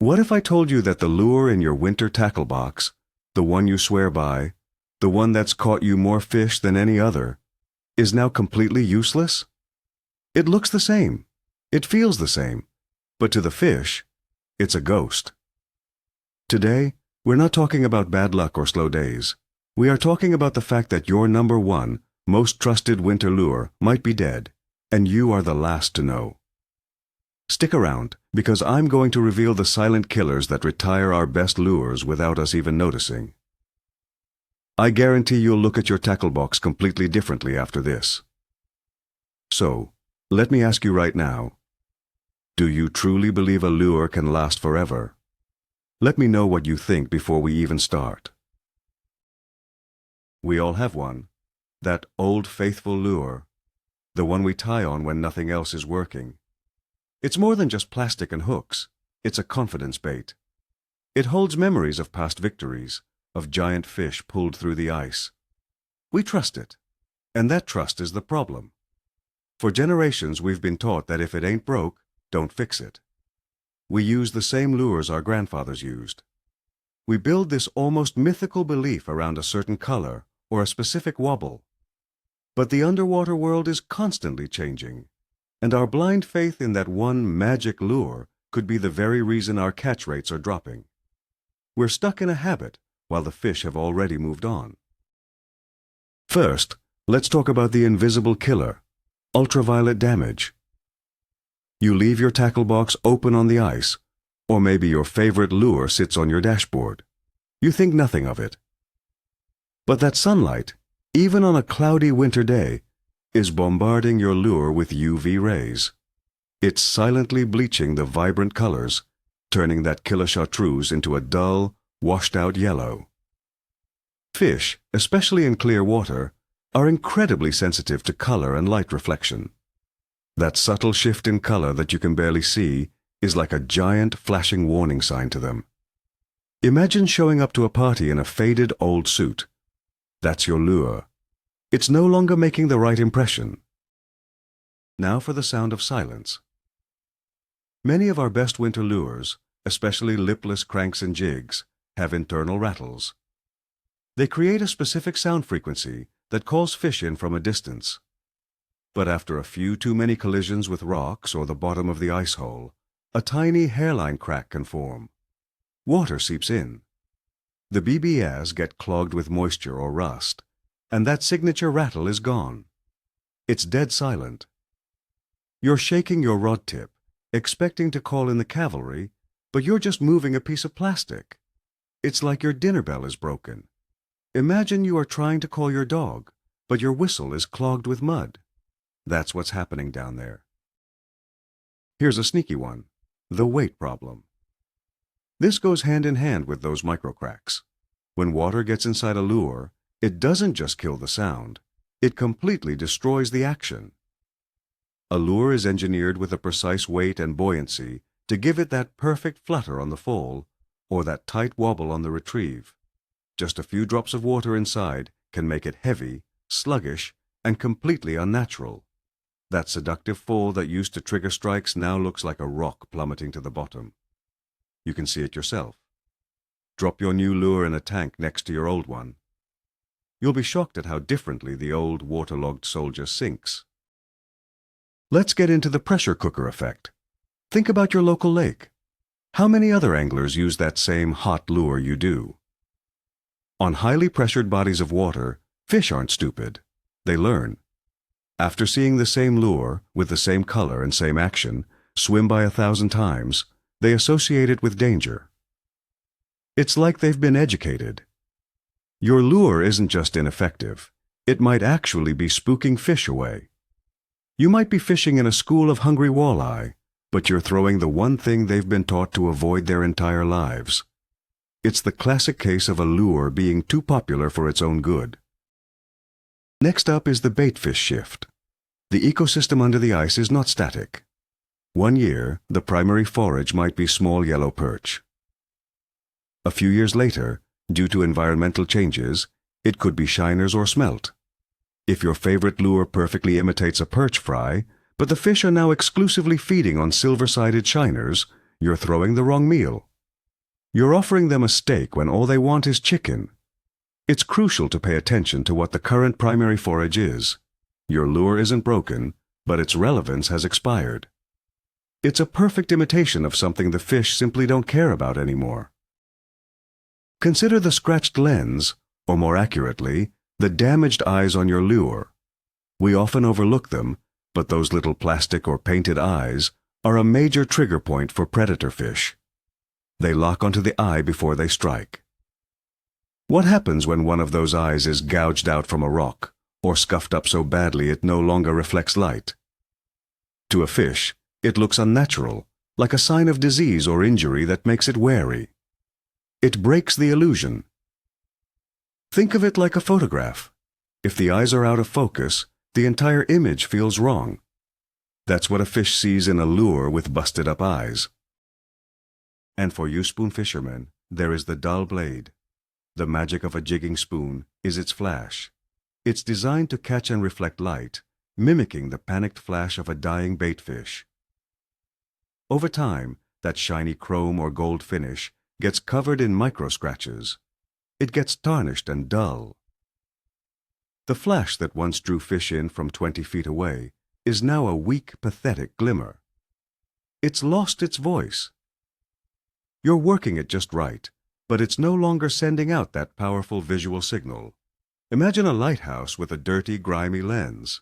What if I told you that the lure in your winter tackle box, the one you swear by, the one that's caught you more fish than any other, is now completely useless? It looks the same, it feels the same, but to the fish, it's a ghost. Today, we're not talking about bad luck or slow days. We are talking about the fact that your number one, most trusted winter lure might be dead, and you are the last to know. Stick around, because I'm going to reveal the silent killers that retire our best lures without us even noticing. I guarantee you'll look at your tackle box completely differently after this. So, let me ask you right now, do you truly believe a lure can last forever? Let me know what you think before we even start. We all have one, that old faithful lure, the one we tie on when nothing else is working. It's more than just plastic and hooks, it's a confidence bait. It holds memories of past victories, of giant fish pulled through the ice. We trust it, and that trust is the problem. For generations we've been taught that if it ain't broke, don't fix it. We use the same lures our grandfathers used. We build this almost mythical belief around a certain color or a specific wobble. But the underwater world is constantly changing, and our blind faith in that one magic lure could be the very reason our catch rates are dropping. We're stuck in a habit while the fish have already moved on. First, let's talk about the invisible killer, ultraviolet damage. You leave your tackle box open on the ice, or maybe your favorite lure sits on your dashboard. You think nothing of it. But that sunlight, even on a cloudy winter day, is bombarding your lure with UV rays. It's silently bleaching the vibrant colors, turning that killer chartreuse into a dull, washed-out yellow. Fish, especially in clear water, are incredibly sensitive to color and light reflection. That subtle shift in color that you can barely see is like a giant flashing warning sign to them. Imagine showing up to a party in a faded old suit. That's your lure. It's no longer making the right impression. Now for the sound of silence. Many of our best winter lures, especially lipless cranks and jigs, have internal rattles. They create a specific sound frequency that calls fish in from a distance. But after a few too many collisions with rocks or the bottom of the ice hole, a tiny hairline crack can form. Water seeps in. The BBS get clogged with moisture or rust, and that signature rattle is gone. It's dead silent. You're shaking your rod tip, expecting to call in the cavalry, but you're just moving a piece of plastic. It's like your dinner bell is broken. Imagine you are trying to call your dog, but your whistle is clogged with mud. That's what's happening down there. Here's a sneaky one, the weight problem. This goes hand in hand with those microcracks. When water gets inside a lure, it doesn't just kill the sound, it completely destroys the action. A lure is engineered with a precise weight and buoyancy to give it that perfect flutter on the fall or that tight wobble on the retrieve. Just a few drops of water inside can make it heavy, sluggish, and completely unnatural. That seductive fall that used to trigger strikes now looks like a rock plummeting to the bottom. You can see it yourself. Drop your new lure in a tank next to your old one. You'll be shocked at how differently the old waterlogged soldier sinks. Let's get into the pressure cooker effect. Think about your local lake. How many other anglers use that same hot lure you do? On highly pressured bodies of water, fish aren't stupid. They learn. After seeing the same lure, with the same color and same action, swim by 1,000 times, they associate it with danger. It's like they've been educated. Your lure isn't just ineffective. It might actually be spooking fish away. You might be fishing in a school of hungry walleye, but you're throwing the one thing they've been taught to avoid their entire lives. It's the classic case of a lure being too popular for its own good. Next up is the baitfish shift. The ecosystem under the ice is not static. One year, the primary forage might be small yellow perch. A few years later, due to environmental changes, it could be shiners or smelt. If your favorite lure perfectly imitates a perch fry, but the fish are now exclusively feeding on silver-sided shiners, you're throwing the wrong meal. You're offering them a steak when all they want is chicken. It's crucial to pay attention to what the current primary forage is. Your lure isn't broken, but its relevance has expired. It's a perfect imitation of something the fish simply don't care about anymore. Consider the scratched lens, or more accurately, the damaged eyes on your lure. We often overlook them, but those little plastic or painted eyes are a major trigger point for predator fish. They lock onto the eye before they strike. What happens when one of those eyes is gouged out from a rock, or scuffed up so badly it no longer reflects light? To a fish, it looks unnatural, like a sign of disease or injury that makes it wary. It breaks the illusion. Think of it like a photograph. If the eyes are out of focus, the entire image feels wrong. That's what a fish sees in a lure with busted up eyes. And for you spoon fishermen, there is the dull blade. The magic of a jigging spoon is its flash. It's designed to catch and reflect light, mimicking the panicked flash of a dying bait fish. Over time, that shiny chrome or gold finish gets covered in micro scratches. It gets tarnished and dull. The flash that once drew fish in from 20 feet away is now a weak, pathetic glimmer. It's lost its voice. You're working it just right, but it's no longer sending out that powerful visual signal. Imagine a lighthouse with a dirty, grimy lens.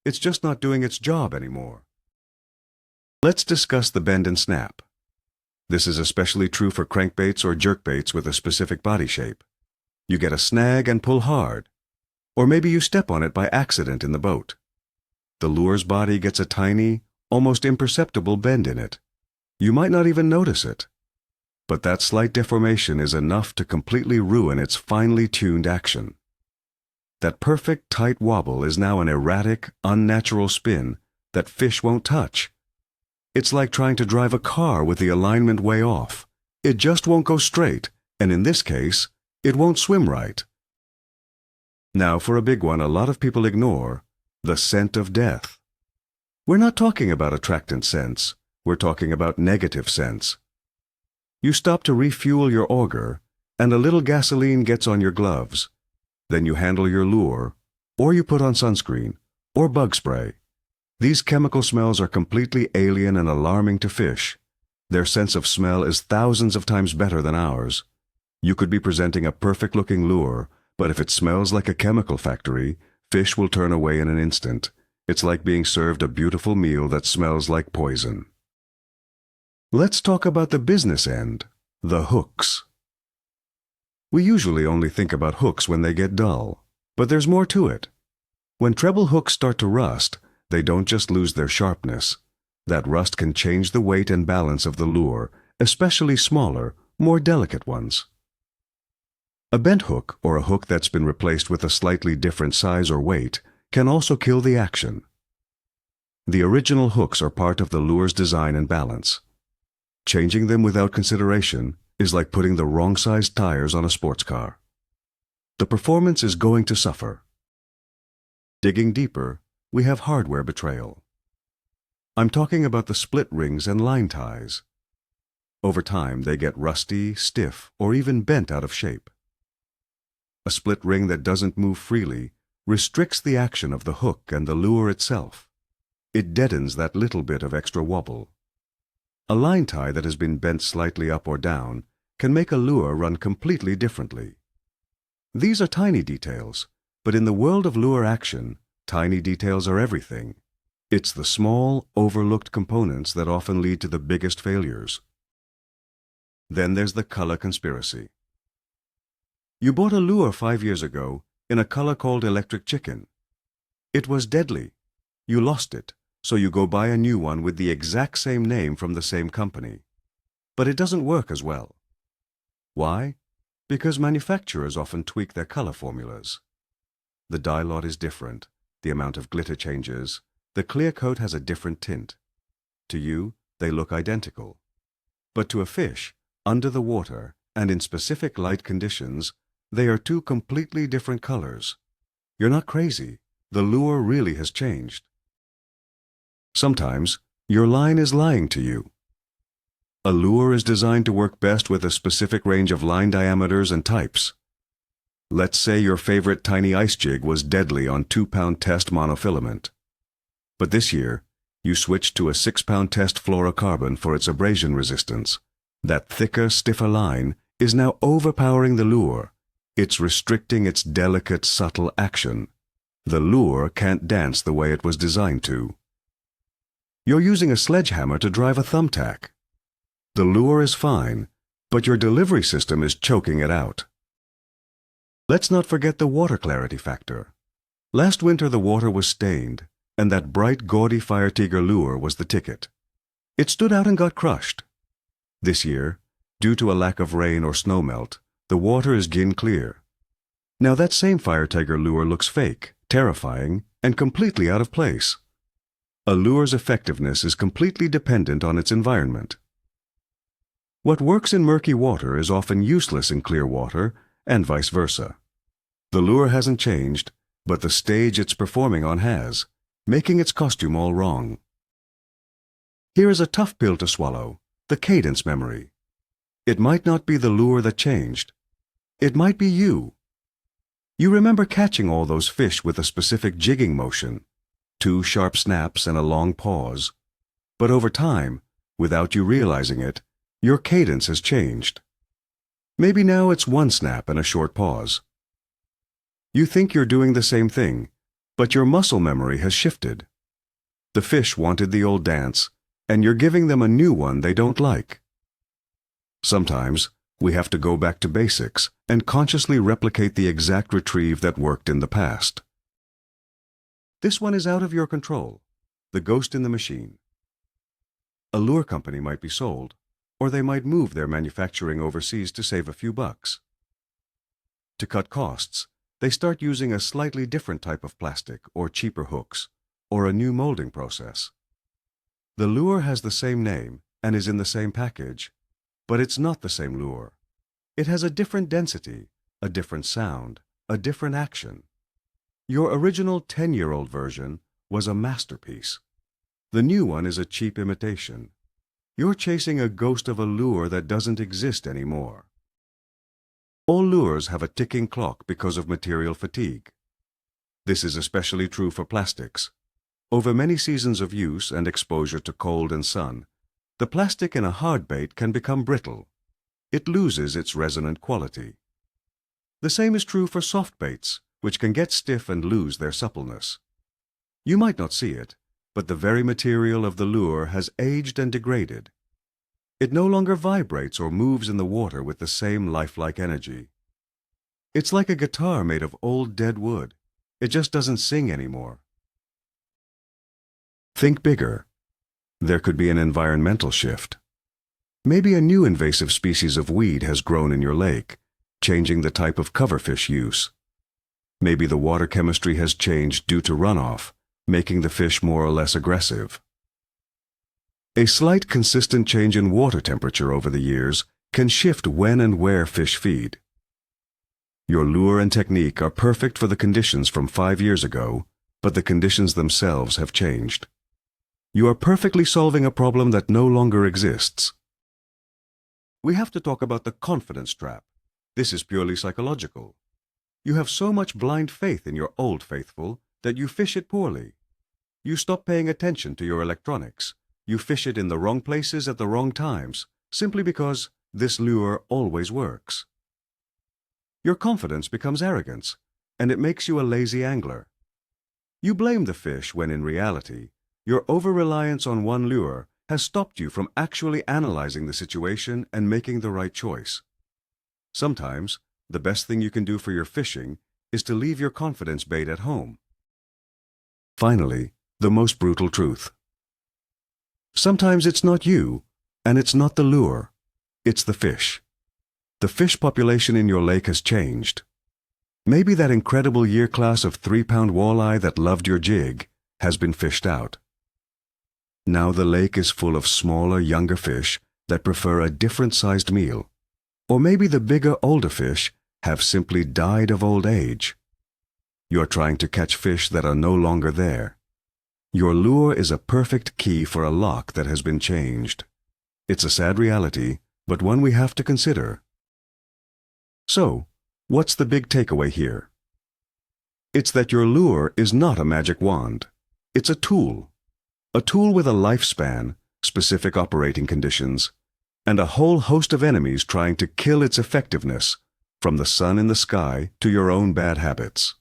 It's just not doing its job anymore. Let's discuss the bend and snap. This is especially true for crankbaits or jerkbaits with a specific body shape. You get a snag and pull hard. Or maybe you step on it by accident in the boat. The lure's body gets a tiny, almost imperceptible bend in it. You might not even notice it. But that slight deformation is enough to completely ruin its finely tuned action. That perfect tight wobble is now an erratic, unnatural spin that fish won't touch. It's like trying to drive a car with the alignment way off. It just won't go straight, and in this case, it won't swim right. Now for a big one a lot of people ignore, the scent of death. We're not talking about attractant scents, we're talking about negative scents. You stop to refuel your auger, and a little gasoline gets on your gloves. Then you handle your lure, or you put on sunscreen, or bug spray. These chemical smells are completely alien and alarming to fish. Their sense of smell is thousands of times better than ours. You could be presenting a perfect-looking lure, but if it smells like a chemical factory, fish will turn away in an instant. It's like being served a beautiful meal that smells like poison. Let's talk about the business end, the hooks. We usually only think about hooks when they get dull, but there's more to it. When treble hooks start to rust, they don't just lose their sharpness. That rust can change the weight and balance of the lure, especially smaller, more delicate ones. A bent hook, or a hook that's been replaced with a slightly different size or weight, can also kill the action. The original hooks are part of the lure's design and balance. Changing them without consideration is like putting the wrong-sized tires on a sports car. The performance is going to suffer. Digging deeper, we have hardware betrayal. I'm talking about the split rings and line ties. Over time, they get rusty, stiff, or even bent out of shape. A split ring that doesn't move freely restricts the action of the hook and the lure itself. It deadens that little bit of extra wobble. A line tie that has been bent slightly up or down can make a lure run completely differently. These are tiny details, but in the world of lure action, tiny details are everything. It's the small, overlooked components that often lead to the biggest failures. Then there's the color conspiracy. You bought a lure 5 years ago in a color called electric chicken. It was deadly. You lost it, so you go buy a new one with the exact same name from the same company. But it doesn't work as well. Why? Because manufacturers often tweak their color formulas. The dye lot is different, the amount of glitter changes, the clear coat has a different tint. To you, they look identical. But to a fish, under the water, and in specific light conditions, they are two completely different colors. You're not crazy. The lure really has changed. Sometimes, your line is lying to you. A lure is designed to work best with a specific range of line diameters and types. Let's say your favorite tiny ice jig was deadly on 2-pound test monofilament. But this year, you switched to a 6-pound test fluorocarbon for its abrasion resistance. That thicker, stiffer line is now overpowering the lure. It's restricting its delicate, subtle action. The lure can't dance the way it was designed to. You're using a sledgehammer to drive a thumbtack. The lure is fine, but your delivery system is choking it out. Let's not forget the water clarity factor. Last winter the water was stained, and that bright, gaudy Fire Tiger lure was the ticket. It stood out and got crushed. This year, due to a lack of rain or snowmelt, the water is gin clear. Now that same Fire Tiger lure looks fake, terrifying, and completely out of place. A lure's effectiveness is completely dependent on its environment. What works in murky water is often useless in clear water, and vice versa. The lure hasn't changed, but the stage it's performing on has, making its costume all wrong. Here is a tough pill to swallow, the cadence memory. It might not be the lure that changed. It might be you. You remember catching all those fish with a specific jigging motion, 2 sharp snaps and a long pause. But over time, without you realizing it, your cadence has changed. Maybe now it's 1 snap and a short pause. You think you're doing the same thing, but your muscle memory has shifted. The fish wanted the old dance, and you're giving them a new one they don't like. Sometimes, we have to go back to basics and consciously replicate the exact retrieve that worked in the past. This one is out of your control, the ghost in the machine. A lure company might be sold, or they might move their manufacturing overseas to save a few bucks. To cut costs, they start using a slightly different type of plastic or cheaper hooks, or a new molding process. The lure has the same name and is in the same package, but it's not the same lure. It has a different density, a different sound, a different action. Your original 10-year-old version was a masterpiece. The new one is a cheap imitation. You're chasing a ghost of a lure that doesn't exist anymore. All lures have a ticking clock because of material fatigue. This is especially true for plastics. Over many seasons of use and exposure to cold and sun, the plastic in a hard bait can become brittle. It loses its resonant quality. The same is true for soft baits, which can get stiff and lose their suppleness. You might not see it, but the very material of the lure has aged and degraded. It no longer vibrates or moves in the water with the same lifelike energy. It's like a guitar made of old dead wood. It just doesn't sing anymore. Think bigger. There could be an environmental shift. Maybe a new invasive species of weed has grown in your lake, changing the type of coverfish use. Maybe the water chemistry has changed due to runoff, making the fish more or less aggressive. A slight consistent change in water temperature over the years can shift when and where fish feed. Your lure and technique are perfect for the conditions from 5 years ago, but the conditions themselves have changed. You are perfectly solving a problem that no longer exists. We have to talk about the confidence trap. This is purely psychological. You have so much blind faith in your old faithful that you fish it poorly. You stop paying attention to your electronics. You fish it in the wrong places at the wrong times, simply because this lure always works. Your confidence becomes arrogance, and it makes you a lazy angler. You blame the fish when in reality, your over-reliance on one lure has stopped you from actually analyzing the situation and making the right choice. Sometimes, the best thing you can do for your fishing is to leave your confidence bait at home. Finally, the most brutal truth. Sometimes it's not you, and it's not the lure. It's the fish. The fish population in your lake has changed. Maybe that incredible year class of 3-pound walleye that loved your jig has been fished out. Now the lake is full of smaller, younger fish that prefer a different-sized meal. Or maybe the bigger, older fish have simply died of old age. You're trying to catch fish that are no longer there. Your lure is a perfect key for a lock that has been changed. It's a sad reality, but one we have to consider. So, what's the big takeaway here? It's that your lure is not a magic wand. It's a tool with a lifespan, specific operating conditions, and a whole host of enemies trying to kill its effectiveness, from the sun in the sky to your own bad habits.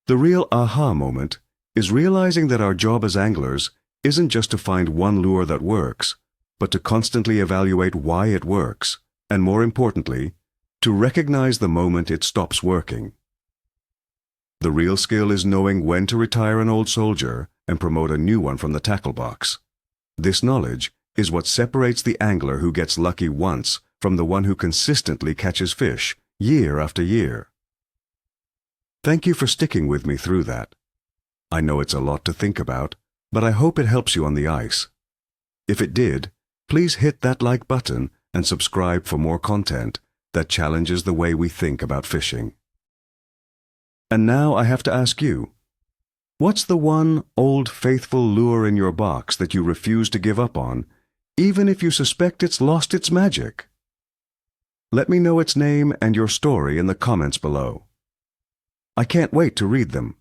The real aha moment is realizing that our job as anglers isn't just to find one lure that works, but to constantly evaluate why it works, and more importantly, to recognize the moment it stops working. The real skill is knowing when to retire an old soldier and promote a new one from the tackle box. This knowledge is what separates the angler who gets lucky once from the one who consistently catches fish year after year. Thank you for sticking with me through that. I know it's a lot to think about, but I hope it helps you on the ice. If it did, please hit that like button and subscribe for more content that challenges the way we think about fishing. And now I have to ask you, what's the one old faithful lure in your box that you refuse to give up on, even if you suspect it's lost its magic? Let me know its name and your story in the comments below. I can't wait to read them.